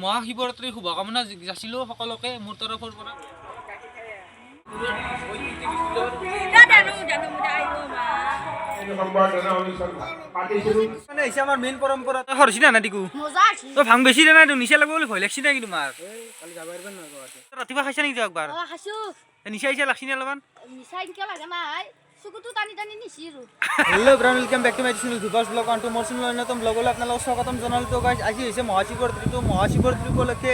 মহাশিৱৰাত্ৰিৰ শুভকামনা যাচিলোঁ সকলোকে মোৰ তৰফৰ পৰা। মানে হৈছে আমাৰ মেইন পৰম্পৰা। তই হৰছি না নাটিকো তই ভাং বেছি দে নাই নিচা লাগব বুলি ভয় লাগছি নেকি তোমাৰ? ৰাতিপুৱা খাইছা নেকি একবাৰ? নিচা নিচা লাগছি নে অলপমান? Hello' brown welcome back to my channel ভিভাৰ্ছ ব্লগ অন টু মোৰ চেনেল অন্যতম ব্লগলৈ আপোনালোকক স্বাগতম জনালোঁ। তো গাইজ আজি হৈছে মহাশিৱৰাত্ৰিটো। মহাশিৱৰাত্ৰি উপলক্ষে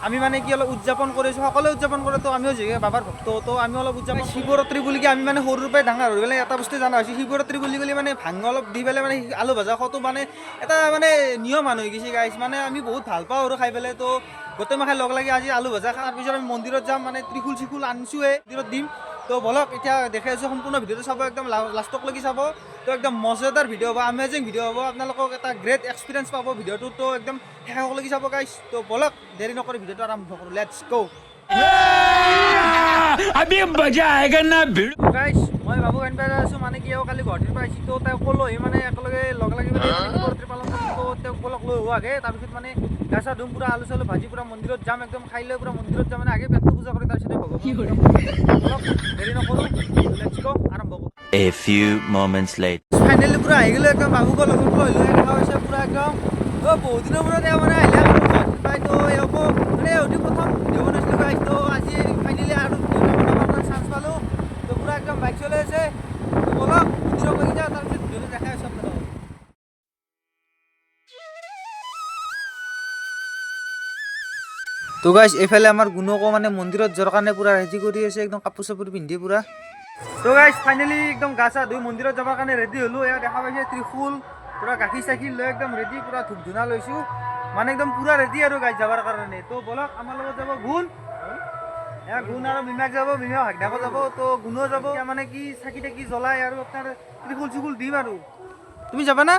আমি মানে কি অলপ উদযাপন কৰিছোঁ, সকলোৱে উদযাপন কৰে। তো আমিও যিহেতু বাবাৰ ভক্ত, তো আমি অলপ উদযাপন শিৱৰাত্ৰি বুলি আমি মানে সৰুৰ পৰাই ডাঙৰ হৈ পেলাই এটা বস্তু জানা হৈছোঁ, শিৱৰাত্ৰি বুলি ক'লে মানে ভাং অলপ দি পেলাই মানে আলু ভাজা খোৱাটো মানে এটা মানে নিয়ম হৈ গৈছে গাইজ। মানে আমি বহুত ভাল পাওঁ আৰু খাই পেলাই। তো গোটেই মাখাই লগ লাগি আজি আলু ভাজা খোৱাৰ পিছত আমি মন্দিৰত যাম, মানে ত্ৰিশূল চিশূল আনিছোঁৱে মন্দিৰত দিম। তো বলক এতিয়া দেখাই আছোঁ, সম্পূৰ্ণ ভিডিঅ'টো চাব, একদম লাষ্টক লাগি চাব। তো একদম মজাদাৰ ভিডিঅ' হ'ব, আমেজিং ভিডিঅ' হ'ব, আপোনালোকক এটা গ্ৰেট এক্সপিৰিয়েঞ্চ পাব ভিডিঅ'টো। তো একদম শেষক লাগি চাব গাইছ। তো বলক দেৰি নকৰি ভিডিঅ'টো আৰম্ভ কৰোঁ, লেটছ গো। আমি মজা আয়েগা না ভিডিঅ'। গাইছ মই বাবু আনিব আছোঁ, মানে কি কালি গুৱাহাটীৰ পৰা আহিছোঁ। তো তেওঁক ক'লোহি মানে একেলগে লগ লাগি পেলাই শিৱৰাত্ৰি পালন কৰিম। তো তেওঁক বলক লৈ হোৱা আগে, তাৰপিছত মানে গা চা ধুম, পুৰা আলু চালু ভাজি পুৰা মন্দিৰত যাম, একদম খাই লৈ পুৰা মন্দিৰত যাম। মানে আগে পেটটো পূজা কৰি তাৰপিছতে ভগৱান দেৰি নকৰোঁ, লেটছ গো আৰম্ভ কৰোঁ। A few moments later. Finally পুৰা আহি গ'লো, একদম বাবুক লগত লৈ দেখা হৈছে পুৰা একদম। বহুত দিনৰ মূৰত এওঁ মানে আহিলে পাই। তো এওঁক মানে অতি প্ৰথম ভিডিঅ' বনাইছিলোঁ গাইছ। তো আজি ফাইনেলি আৰু ভিডিঅ' চান্স পালোঁ। তো পুৰা একদম বাইক চলাই আছে। তো বলক ভিডিঅ' কৰি যাওঁ, তাৰপিছত ভিডিঅ'টো দেখাই আছোঁ আপোনালোকক। তো গাইছ এইফালে আমাৰ গুণকো মানে মন্দিৰত যোৱাৰ কাৰণে পুৰা ৰেডি কৰি আছে, একদম কাপোৰ চাপোৰ পিন্ধি পুৰা। তো গাইছ ফাইনেলি একদম গা চা ধুই মন্দিৰত যাবৰ কাৰণে ৰেডি হ'লোঁ। এয়া দেখা পাইছে ত্ৰিশূল, পুৰা গাখীৰ চাখীৰ লৈ একদম ৰেডি, পুৰা ধূপ ধূনা লৈছোঁ, মানে একদম পুৰা ৰেডি আৰু গাইছ যাবৰ কাৰণে। তো বলক আমাৰ লগত যাব গুণ, এয়া গুণ আৰু মিমাক যাব, মিমাক হাগদাকো যাব। তো গুণো যাব, মানে কি চাকি তাকি জ্বলাই আৰু আপোনাৰ ত্ৰিশূল চিশূল দিম। আৰু তুমি যাবা না?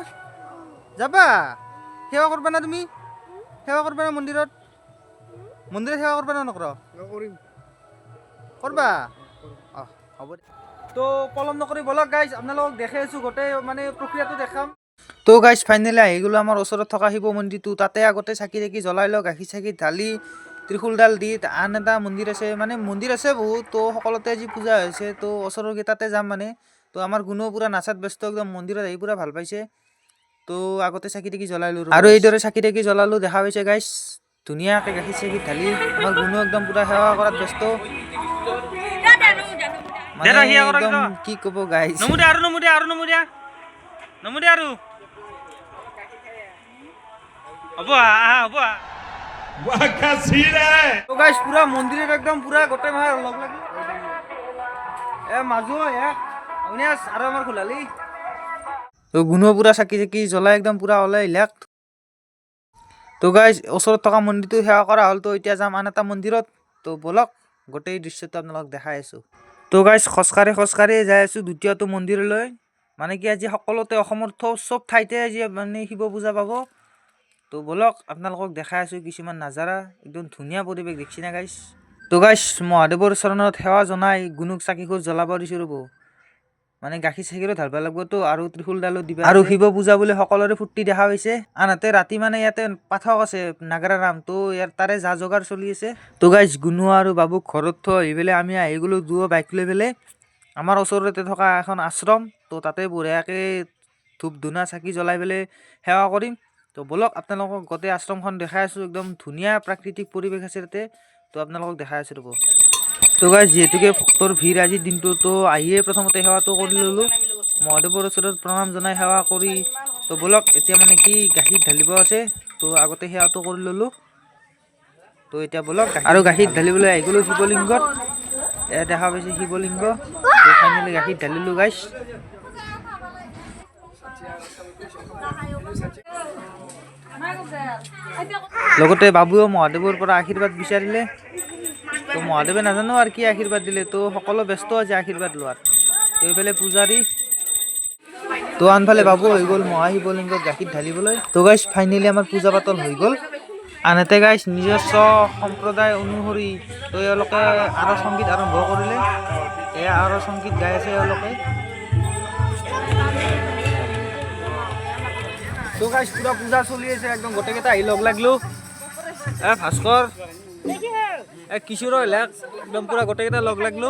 যাবা সেৱা কৰবা না? তুমি সেৱা কৰবা না মন্দিৰত? মন্দিৰত সেৱা কৰবা না নকৰ? কৰবা? অঁ হ'ব। তো পলম নকৰি বলক গাইছ আপোনালোকক দেখাই আছোঁ, গোটেই মানে প্ৰক্ৰিয়াটো দেখাম। তো গাইছ ফাইনেলি আহি গ'লো আমাৰ ওচৰত থকা শিৱ মন্দিৰটো। তাতে আগতে চাকি তাকি জ্বলাই লওঁ, গাখীৰ চাখীৰ ঢালি ত্ৰিশূলডাল দি। আন এটা মন্দিৰ আছে, মানে মন্দিৰ আছে বহুত, তো সকলোতে আজি পূজা হৈছে। তো ওচৰৰ কেইটাতে যাম মানে। তো আমাৰ গুণো পুৰা নাচাত ব্যস্ত, একদম মন্দিৰত আহি পুৰা ভাল পাইছে। তো আগতে চাকি তাকি জ্বলালোঁ আৰু এইদৰে চাকি তাকি জ্বলালোঁ, দেখা পাইছে গাইছ ধুনীয়াকৈ গাখীৰ চাখীৰ ঢালি। আমাৰ গুণো একদম পুৰা সেৱা কৰাত ব্যস্ত, মানে একদম কি ক'ব গাইছ। নমুদে আৰু নমুদে আৰু নমুদে নমুদে আৰু হ'ব হ'ব। তো গাইছ পুৰা মন্দিৰত একদম পুৰা গোটেই মাহ লগ লাগি মাজু আৰু আমাৰ খোলালি। তো গুণো পুৰা চাকি চাকি জ্বলাই একদম পুৰা ওলাই আহিলাক। তো গাইছ ওচৰত থকা মন্দিৰটো সেৱা কৰা হ'ল। তো এতিয়া যাম আন এটা মন্দিৰত। তো বলক গোটেই দৃশ্যটো আপোনালোকক দেখাই আছোঁ। তো গাইছ খোজকাঢ়ি যাই আছোঁ দ্বিতীয়টো মন্দিৰলৈ। মানে কি আজি সকলোতে অসমৰ চব ঠাইতে আজি মানে শিৱ পূজা পাব। তো বলক আপোনালোকক দেখাই আছোঁ কিছুমান নাজাৰা, একদম ধুনীয়া পৰিৱেশ দেখছি না গাইছ। তো গাইছ মহাদেৱৰ চৰণত সেৱা জনাই গুণুক চাকিখোৰ জ্বলাব দিছোঁ ৰ'ব। মানে গাখীৰ চাখীৰো ঢালব লাগিবতো, আৰু ত্ৰিশূলডালো দিবা। আৰু শিৱ পূজা বুলি সকলোৰে ফূৰ্তি দেখা পাইছে। আনহাতে ৰাতি মানে ইয়াতে পাঠক আছে নাগাৰা নাম, তো ইয়াৰ তাৰে যা যোগাৰ চলি আছে। তো গাইছ গুণু আৰু বাবুক ঘৰত থৈ আহি পেলাই আমি আহি গ'লোঁ দুয়ো বাইক লৈ পেলাই আমাৰ ওচৰতে থকা এখন আশ্ৰম। তো তাতে বঢ়িয়াকৈ ধূপ ধূনা চাকি জ্বলাই পেলাই সেৱা কৰিম। তো বলক আপোনালোকক গোটেই আশ্ৰমখন দেখাই আছোঁ, একদম ধুনীয়া প্ৰাকৃতিক পৰিৱেশ আছে তাতে। তো আপোনালোকক দেখাই আছোঁ ৰ'ব। তো গাইছ যিহেতুকে ভক্তৰ ভিৰ আজিৰ দিনটো, তো আহিয়ে প্ৰথমতে সেৱাটো কৰি ল'লোঁ, মহাদেৱৰ ওচৰত প্ৰণাম জনাই সেৱা কৰি। তো বলক এতিয়া মানে কি গাখীৰ ঢালিব আছে, তো আগতে সেৱাটো কৰি ল'লোঁ। তো এতিয়া বলক আৰু গাখীৰ ঢালিবলৈ আহি গ'লোঁ শিৱলিংগত। এয়া দেখা পাইছে শিৱলিংগ। তো ফাইনেলি গাখীৰ ঢালিলোঁ গাইছ। লগতে বাবুৱেও মহাদেৱৰ পৰা আশীৰ্বাদ বিচাৰিলে। তো মহাদেৱে নাজানো আৰু কি আশীৰ্বাদ দিলে। তো সকলো ব্যস্ত আছে আশীৰ্বাদ লোৱাত। তো এইফালে পূজাৰী, তো আনফালে বাবু হৈ গ'ল মহাশিৱলিংগত গাখীৰ ঢালিবলৈ। তো গাইছ ফাইনেলি আমাৰ পূজা পাতল হৈ গ'ল। আনহাতে গাইছ নিজস্ব সম্প্ৰদায় অনুসৰি তো এওঁলোকে আৰজ সংগীত আৰম্ভ কৰিলে। এয়া আৰজ সংগীত গাই আছে এওঁলোকে। তো গাইছ পুৰা পূজা চলি আছে, একদম গোটেইকেইটা আহি লগ লাগলোঁ। ভাস্কৰ কিশোৰ একদম পুৰা গোটেইকেইটা লগ লাগলো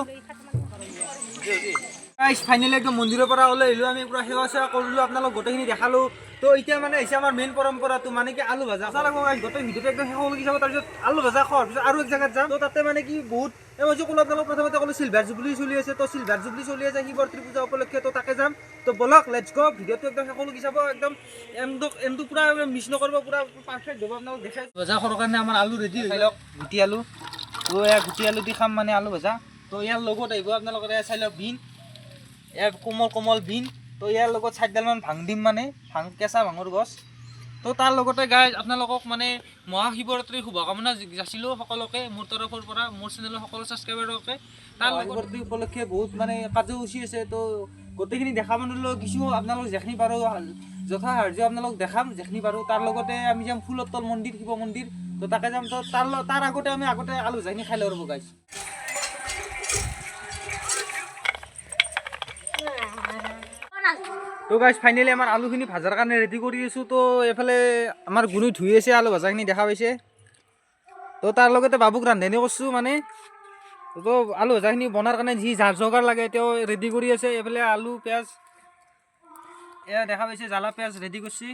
ফাইনেলি একদম মন্দিৰৰ পৰা ওলাই আহিলোঁ আমি পুৰা সেৱা চেৱা কৰিলোঁ আপোনালোক গোটেইখিনি দেখালোঁ তো এতিয়া মানে হৈছে আমাৰ মেইন পৰম্পৰাটো মানে কি আলু ভাজা চাব গোটেই ভিডিঅ'টো একদম শেষ হ'বলৈ চাব তাৰপিছত আলু ভাজা খোৱাৰ পিছত আৰু এক জেগাত যাম তো তাতে মানে কি বহুত মই যে ক'লো আপোনালোক প্ৰথমতে ক'লো চিলভাৰ জুবলি চলি আছে তো চিলভাৰ জুবলি চলি আছে শিৱৰাত্ৰি পূজা উপলক্ষে তো তাকে যাম তো বলক লেটছ গ' ভিডিঅ'টো একদম শেষ হ'বলৈ চাব একদম এমটো পুৰা মিছ নকৰিব পুৰা পাৰফেক্ট হ'ব আপোনালোক দেখাই ভাজা খোৱাৰ কাৰণে আমাৰ আলু ৰেডি হৈ লওক গুটি আলু তো এয়া গুটি আলু দি খাম মানে আলু ভাজা তো ইয়াৰ লগত আহিব আপোনালোকে চাই লওক বিন ইয়াৰ কোমল কোমল বিন তো ইয়াৰ লগত 4ডালমান ভাং দিম মানে ভাং কেঁচা ভাঙৰ গছ তো তাৰ লগতে গাইজ আপোনালোকক মানে মহাশিৱৰাত্ৰিৰ শুভকামনা যাচিলোঁ সকলোকে মোৰ তৰফৰ পৰা মোৰ চেনেলৰ সকলো ছাবস্ক্ৰাইবাৰকে তাৰ শিৱৰাত্ৰি উপলক্ষে বহুত মানে কাৰ্যসূচী আছে তো গোটেইখিনি দেখাবলৈ কিছু আপোনালোক যেখিনি পাৰোঁ যথাসাহাৰ্য আপোনালোক দেখাম যেখিনি পাৰোঁ তাৰ লগতে আমি যাম ফুলৰ তল মন্দিৰ শিৱ মন্দিৰ তো তাকে যাম তো তাৰ আগতে আমি আলু ভাজাখিনি খাই ল'ব গাইজ তো গাইজ ফাইনেলি আমাৰ আলুখিনি ভাজাৰ কাৰণে ৰেডি কৰি আছোঁ তো এইফালে আমাৰ গুণি ধুই আছে আলু ভাজাখিনি দেখা পাইছে তো তাৰ লগতে বাবুক ৰান্ধনি কৰিছোঁ মানে তো আলু ভাজাখিনি বনাৰ কাৰণে যি জাৰ জগাৰ লাগে তেওঁ ৰেডি কৰি আছে এইফালে আলু পিঁয়াজ এয়া দেখা পাইছে জ্বালা পিঁয়াজ ৰেডি কৰিছে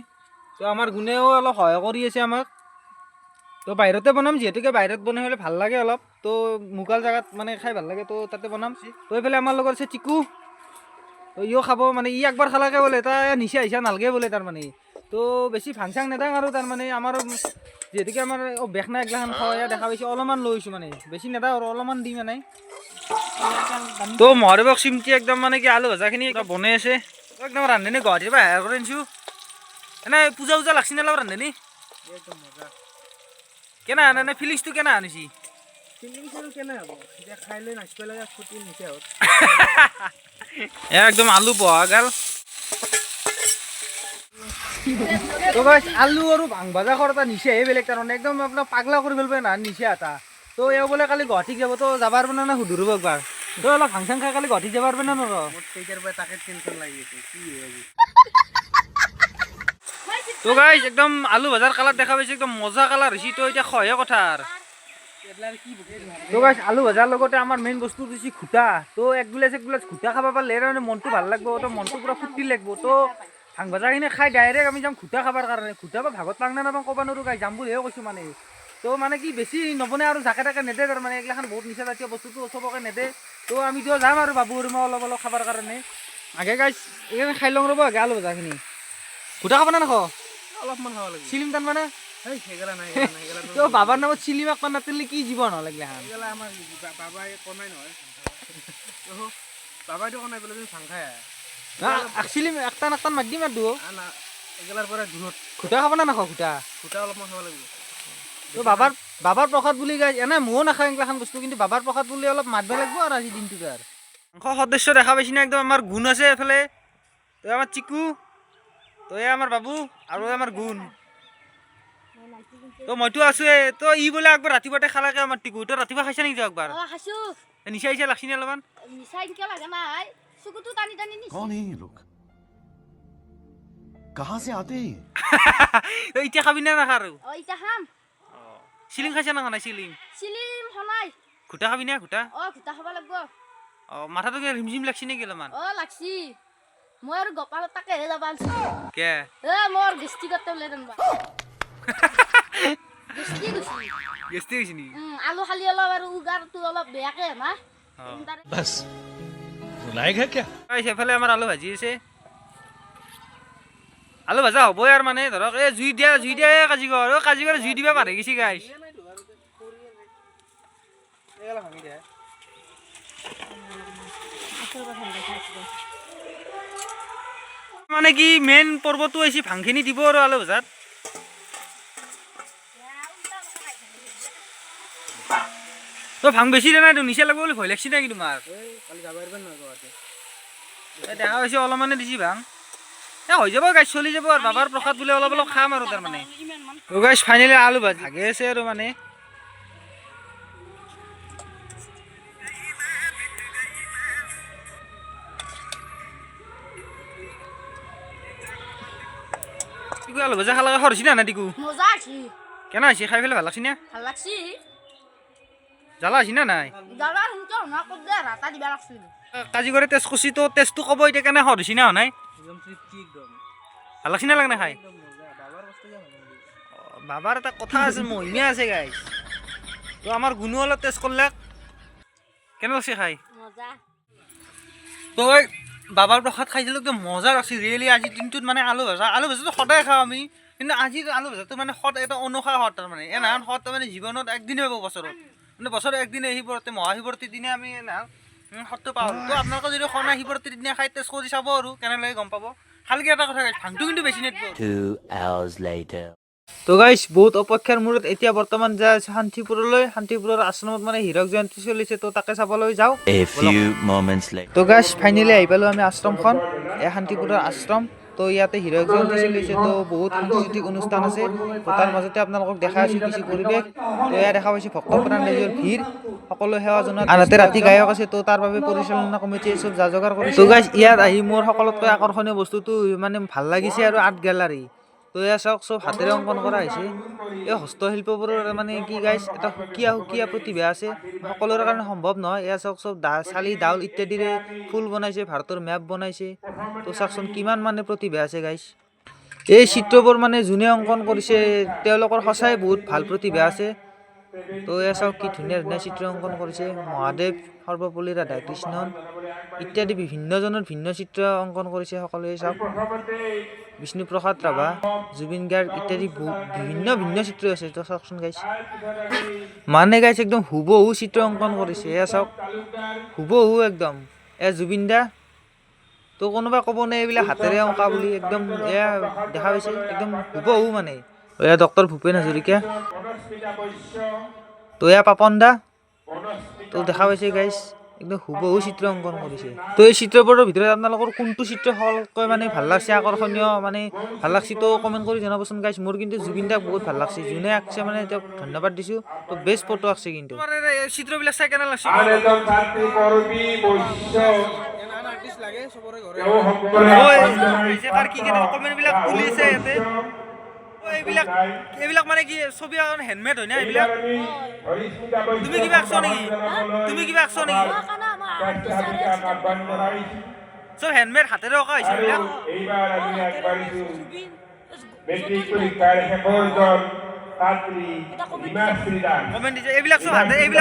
তো আমাৰ গুণেও অলপ সহায় কৰি আছে আমাক তো বাহিৰতে বনাম যিহেতুকে বাহিৰত বনাই হ'লে ভাল লাগে অলপ তো মুকাল জেগাত মানে খাই ভাল লাগে তো তাতে বনাম তো এইফালে আমাৰ লগত আছে চিকু তো ইও খাব মানে ই একবাৰ খালাকে বোলে তাৰ নিচা হিচা নালগে বোলে তাৰমানে তো বেছি ভাং চাং নেদাং আৰু তাৰমানে আমাৰ যিহেতুকে আমাৰ অভ্যাস নাই এইগিলাখান খাওঁ দেখা পাইছোঁ অলপমান লৈছোঁ মানে বেছি নেদাওঁ আৰু অলপমান দি মানে তো মহাদেৱক চিমটি একদম মানে কি আলু ভাজাখিনি একদম বনাই আছে একদম ৰান্ধনি গুৱাহাটীৰ পৰা হায়াৰ কৰি আনিছোঁ এনে পূজা উজা লাগছি নে অলপ ৰান্ধনি একদম মজা কেনে এনে ফিলিংছটো কেনে আনিছি একদম আলু বহা গাল তো গাইছ আলু আৰু ভাং ভাজা খোৱাৰ এটা নিচাহে বেলেগ তাৰমানে একদম আপোনাক পাগলা কৰি পেলাব না নিচা এটা তো এওঁ বোলে কালি গুৱাহাটীত যাব তো যাব পাৰব না সুধৰিব একবাৰ তো অলপ ভাং চাং খাই কালি গুৱাহাটীত যাব পাৰব না নৰ তাকে টেনশ্যন লাগি আছে কি তো গাইছ একদম আলু ভাজাৰ কালাৰ দেখা পাইছে একদম মজা কালাৰ হৈছে তো এতিয়া খহে কথা তো গাইছ আলু ভাজাৰ লগতে আমাৰ মেইন বস্তু দিছে খুটা তো এক গিলাচ খুটা খাব পাৰিলে মানে মনটো ভাল লাগিব তো মনটো পুৰা ফূৰ্তি লাগিব তো ভাং ভাজাখিনি খাই ডাইৰেক্ট আমি যাম খুটা খাবৰ কাৰণে খুটা বা ভাগত পাং না নাপাওঁ ক'ব নোৱাৰোঁ গাই যাম বুলিহে কৈছোঁ মানে তো মানে কি বেছি নবনাই আৰু জাকে তাকে নেদে তাৰমানে এইগিলাখান বহুত নিচা জাতীয় বস্তুটো চবকে নেদে তো আমি তো যাম আৰু বাবু আৰু মই অলপ অলপ খাবৰ কাৰণে আগে গাইছ এইখিনি খাই লওঁ ৰ'ব আগে আলু ভাজাখিনি খুটা খাব না নাখাওঁ অলপমান খাব লাগিব চিলিম তাৰমানে তো বাবাৰ নামত চিলিম একমান নাতিলে কি জীৱন হ'ল এইগিলাখান আমাৰ বাবাই কনাই নহয় বাবাইতো কনাই পেলাই ভাং খাই চিলিম একটান মাতি দিম আৰু এগিলাৰ পৰা দূৰত খুটা খাব না নাখাওঁ খুটা অলপমান খাব লাগিব তো বাবাৰ প্ৰসাদ বুলি গাই এনে ময়ো নাখাওঁ এইগিলাখান বস্তু কিন্তু বাবাৰ প্ৰসাদ বুলি অলপ মাতিব লাগিব আৰু আজি দিনটোত আৰু মাংস সদস্য দেখা পাইছি না একদম আমাৰ গুণ আছে এইফালে তো আমাৰ চিকু তো এই আমাৰ বাবু আৰু আমাৰ গুণ তো মইতো আছোৱে তো ই বোলে একবাৰ ৰাতিপুৱাতে খালাকে আমাৰ টিকু তো ৰাতিপুৱা খাইছা নেকি একবাৰ নিচা হিচা লাগছি নে অলপমান कौन है ये लोग कहाँ से आते हैं তো এতিয়া খাবি না নাখা আৰু ইটা খাম চিলিং খাইছা না নাই চিলিং হনাই খুটা খাবি না খুটা খুটা খাব লাগিব মাথাটো কিবা ৰিমঝিম লাগছি নেকি অলপমান লাগছি মই আৰু গোপালত তাকেহে যাব আনছো কে মোৰ গেষ্টিকতে ওলাই দেনবা গেষ্টি হৈছে নেকি আলু খালি অলপ আৰু উগাৰটো অলপ বেয়াকে না बस रुलाएगा क्या সেইফালে আমাৰ আলু ভাজি আছে আলু ভাজা হ'বই আৰু মানে ধৰক এই জুই দিয়া কাজিগৰ কাজিগৰ জুই দিবা পাহৰি গৈছি গাইছ মানে কি মেইন পৰ্বটো হৈছে ভাংখিনি দিব আৰু আলু ভাজাত তো ভাং বেছি দে নাই নিচা লাগিব বুলি ভয় লাগছি নেকি তোমাৰ দেখা পাইছে অলপমানে দিছি ভাং হৈ যাব গাইছ চলি যাব আৰু বাবাৰ প্ৰসাদ বুলি অলপ অলপ খাম আৰু তাৰমানে গাইছ ফাইনেলি আলু ভাজি ভাগে আছে আৰু মানে আলু ভাজা খালা সৰছি না টিকু মজা আছে কেনে হৈছে খাই পেলাই ভাল লাগছি নে ভাল লাগছি জ্বালা হৈছে না নাই জ্বালা সেনেকে না ক'ত দে ৰাতা দিবা লাগছিল কাজি কৰি তেজ কচি তো তেজটো ক'ব এতিয়া কেনে সদ হৈছে না হোৱা নাই ভাল লাগছি না লাগনে খাই বাবাৰ এটা কথা আছে মহিমা আছে গাইছ তো আমাৰ গুণো অলপ টেষ্ট কৰলাক কেনে লাগছে খাই মজা তই বাবাৰ প্ৰসাদ খাইছিলোঁ একদম মজা লাগছে ৰিয়েলি আজিৰ দিনটোত মানে আলু ভাজাটো সদায় খাওঁ আমি কিন্তু আজি আলু ভাজাটো মানে সদ এটা অনোখা সদ তাৰমানে এনাহান সদ তাৰমানে জীৱনত একদিনে পাব বছৰত মানে বছৰত একদিনে শিৱৰাত্ৰি মহাশিৱৰাত্ৰিৰ দিনে আমি এনাহান সদটো পাওঁ তো আপোনালোকে যদি খনা শিৱৰাত্ৰিৰ দিনা খাই টেষ্ট কৰি চাব আৰু কেনে লাগে গম পাব খালি এটা কথা ভাংটো কিন্তু বেছি নেটব 2 hours later. তো গাইছ বহুত অপেক্ষাৰ মূৰত এতিয়া বৰ্তমান যায় আছে শান্তিপুৰলৈ শান্তিপুৰৰ আশ্ৰমত মানে হীৰক জয়ন্তী চলিছে তো তাকে চাবলৈ যাওঁ A few moments later. তো গাইছ ফাইনেলি আহি পালোঁ আমি আশ্ৰমখন এই শান্তিপুৰৰ আশ্ৰম তো ইয়াতে হীৰক জয়ন্তী চলিছে তো বহুত সাংস্কৃতিক অনুষ্ঠান আছে তো তাৰ মাজতে আপোনালোকক দেখা আছোঁ কিছু পৰিৱেশ তো এয়া দেখা পাইছে ভক্তপ্ৰাণ ৰাইজৰ ভিৰ সকলো সেৱা জনোৱা আনহাতে ৰাতি গায়ক আছে তো তাৰ বাবে পৰিচালনা কমিটিয়ে চব যা যোগাৰ কৰিছে তো গাইছ ইয়াত আহি মোৰ সকলোতকৈ আকৰ্ষণীয় বস্তুটো মানে ভাল লাগিছে আৰু আৰ্ট গেলাৰী তো এয়া চাওক চব হাতেৰে অংকন কৰা হৈছে এই হস্তশিল্পবোৰৰ মানে কি গাইছ এটা সুকীয়া প্ৰতিভা আছে সকলোৰে কাৰণে সম্ভৱ নহয় এয়া চাওক চব চালি ডাউল ইত্যাদিৰে ফুল বনাইছে ভাৰতৰ মেপ বনাইছে তো চাওকচোন কিমান মানে প্ৰতিভা আছে গাইছ এই চিত্ৰবোৰ মানে যোনে অংকন কৰিছে তেওঁলোকৰ সঁচাই বহুত ভাল প্ৰতিভা আছে তো এয়া চাওক কি ধুনীয়া ধুনীয়া চিত্ৰ অংকন কৰিছে মহাদেৱ সৰ্বপল্লী ৰাধা কৃষ্ণন ইত্যাদি বিভিন্নজনৰ ভিন্ন চিত্ৰ অংকন কৰিছে সকলোৱে চাওক বিষ্ণুপ্ৰসাদ ৰাভা জুবিন গাৰ্গ ইত্যাদি ভিন্ন চিত্ৰ আছে তো চাওকচোন গাইছ মানে গাইছ একদম হুবহু চিত্ৰ অংকন কৰিছে এয়া চাওক হুবহু একদম এয়া জুবিন দা তো কোনোবা ক'ব নে এইবিলাক হাতেৰে অংকা বুলি একদম এয়া দেখা পাইছে একদম হুবহু মানে এয়া ডক্টৰ ভূপেন হাজৰিকা তো এয়া পাপন দা তো দেখা পাইছে গাইছ একদম হুবহু চিত্ৰ অংকন কৰিছে তো এই চিত্ৰবোৰৰ ভিতৰত আপোনালোকৰ কোনটো চিত্ৰ সকলোতকৈ মানে ভাল লাগছে আকৰ্ষণীয় মানে ভাল লাগছে তো কমেণ্ট কৰি জনাবচোন গাইছ মোৰ কিন্তু জুবিন দাক বহুত ভাল লাগছে যোনে আঁকছে মানে তেওঁক ধন্যবাদ দিছোঁ তো বেষ্ট ফটো আঁকছে কিন্তু চিত্ৰবিলাক চাই কেনে লাগছে কমেণ্টবিলাক তুলিছে ইয়াতে এইবিলাক মানে কি ছবি হেণ্ডমেড হয় না এইবিলাক তুমি কিবা আঁকছ নেকি চব হেণ্ডমেড হাতেৰে অঁকা হৈছে এইবিলাক কমেণ্ট দিছে এইবিলাক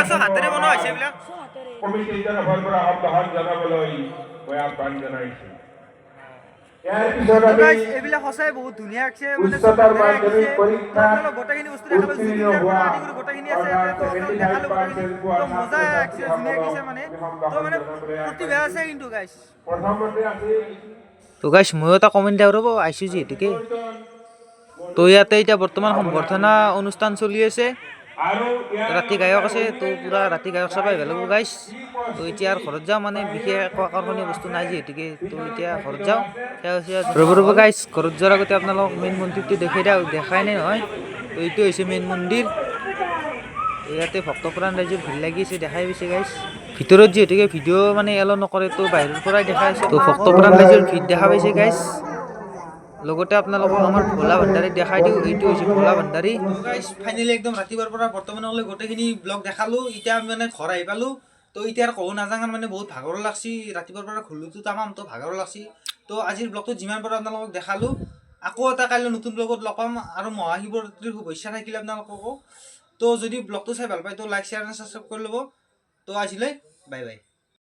চব হাতেৰে বনোৱা হৈছে এইবিলাক সঁচাই বহুত ধুনীয়া আঁকছে মানে গোটেইখিনি বস্তু দেখালো গোটেইখিনি আছে দেখালো মজা আঁকছে ধুনীয়া আঁকিছে মানে তো মানে প্ৰতিভা আছে কিন্তু গাইছ তো গাইছ ময়ো এটা কমেণ্ট দিওঁ ৰ'ব আহিছোঁ যিহেতুকে তো ইয়াতে এতিয়া বৰ্তমান সম্বৰ্ধনা অনুষ্ঠান চলি আছে ৰাতি গায়ক আছে তো পুৰা ৰাতি গায়ক চাব আহিব লাগিব গাইছ তো এতিয়া আৰু ঘৰত যাওঁ মানে বিশেষ একো আকৰ্ষণীয় বস্তু নাই যিহেতুকে তো এতিয়া ঘৰত যাওঁ ৰ'ব গাইছ ঘৰত যোৱাৰ আগতে আপোনালোকক মেইন মন্দিৰটো দেখাই নাই নহয় তো এইটো হৈছে মেইন মন্দিৰ ইয়াতে ভক্তপ্ৰাণ ৰাইজৰ ভিৰ লাগি আছে দেখাই পাইছে গাইছ ভিতৰত যিহেতুকে ভিডিঅ' মানে এলাউ নকৰে তো বাহিৰৰ পৰাই দেখাই আছে তো ভক্তপ্ৰাণ ৰাইজৰ ভিৰ দেখা পাইছে গাইছ লগতে আপোনালোকক আমাৰ ভোলা ভাণ্ডাৰী দেখাই দিওঁ এইটো হৈছে ভোলা ভাণ্ডাৰী গাইছ ফাইনেলি একদম ৰাতিপুৱাৰ পৰা বৰ্তমানলৈ গোটেইখিনি ব্লগ দেখালোঁ এতিয়া আমি মানে ঘৰ আহি পালোঁ তো এতিয়া ক'ব নাজাঙান মানে বহুত ভাগৰ লাগছি ৰাতিপুৱাৰ পৰা ঘূৰিলোতো তামাম তো ভাগৰ লাগছি তো আজিৰ ব্লগটোত যিমান পাৰোঁ আপোনালোকক দেখালোঁ আকৌ এটা কাইলৈ নতুন ব্লগত লগ পাম আৰু মহাশিৱৰাত্ৰিৰ শুভেচ্ছা থাকিলে আপোনালোককো তো যদি ব্লগটো চাই ভাল পায় তো লাইক শ্বেয়াৰ আৰু ছাবস্ক্ৰাইব কৰি ল'ব তো আজিলৈ বাই বাই